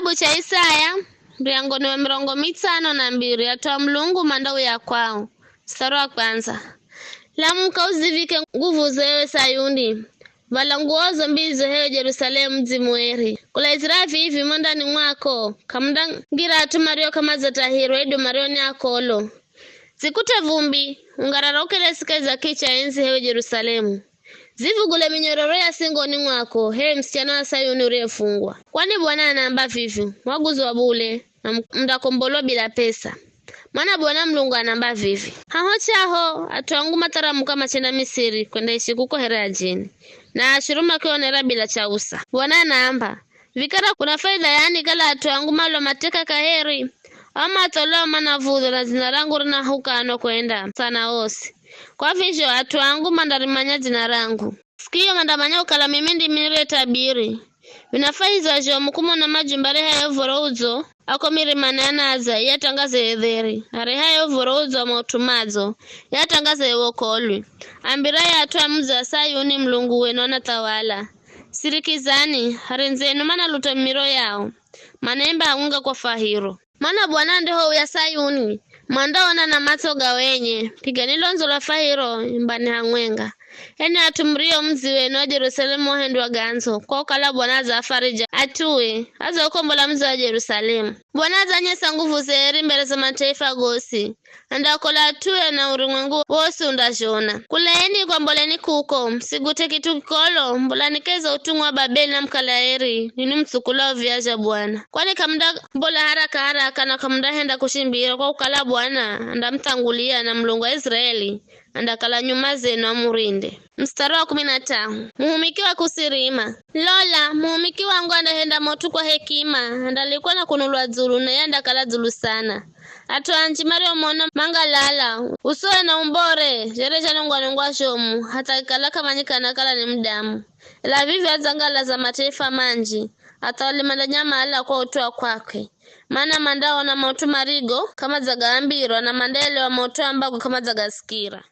Kitabu cha Isaya mlango wa 52 atoa Mlungu mandau ya kwao. Mstari wa kwanza. Lamuka uzivike nguvu zewe Sayuni, vala nguo zombizo hewe Jerusalemu mzimueri. Kula Israeli hivi mondani mwako, kamda ngira atumario kama zatahiro edo marioni akolo. Zikute vumbi, ungararokele sikeza kicha enzi hewe Jerusalemu. Zivugule minyororo ya singoni mwako, hewe msichana wa Sayuni urefungwa. Kwani Bwana anaamba vivi, waguzi wa bule, na mdakombolo bila pesa. Mana Bwana Mlungu anaamba vivi. Haho atuangu mataramu kama chenda Misiri, kwenda ishi kuko hera jini. Na ashuruma kionera bila chausa. Bwana anaamba, vikara kuna faida yani kala atuangu malo mateka kaheri. Ama atoleo manavuzo na zinarangu rina huka ano kwenda sana osi. Kwa vizho atuangu mandarimanya jina rangu. Sikiyo mandamanya ukala mimindi mire tabiri. Vinafaizo ajio mkumo na majumbare hayo vorouzo. Ako mirimane anaza yatangaze edheri. Hare hayo vorouzo mautumazo yatangaze ewokolwi. Ambiraya atua mzi wa Sayuni Mlungu wenu anatawala. Sirikizani harenzenu mana lutamiro yao. Manemba haunga kwa fahiro. Mana Bwana ndeho ya Sayuni. Mandaona na matoga wenye. Piganilonzo la fahiro mbani hangwenga. Heni atumrio mzi wenu wa Jerusalemu wahendwa ganzo. Kwa ukala Bwana za farija atue. Haza ukombola mzi wa Jerusalemu. Bwana za nyesa nguvu zeri mbele za mataifa gosi. Anda kola atue na urimwengu wosi undajona. Kuleni kwa mboleni kuko. Msigute kitu kikolo. Mbolanikeza utungu wa Babeli na mkalaeri. Nini msukula viaja Bwana. Kwani kamda mbola haraka na kamda henda kushimbira. Kwa ukala Bwana anda mtangulia na Mlungu wa Israeli. Anda kala nyuma zenu amurinde. Mstari wa 15. Muhumikiwa kusirima. Lola, muhumikiwa wangu andahenda motu kwa hekima. Andalikuwa na kunulwa zulu na yanda kala zulu sana. Atu anjimari omono mangalala. Usoe na umbore. Jereja nungwa shomu. Hata kala kamanyika na kala ni mdamu. Ila vivi azangala za mataifa manji. Hata walimanda nyama ala kwa utua kwake. Mana mandao na mautu marigo kama zaga ambiro na mandele wa mautu ambago kama zaga skira.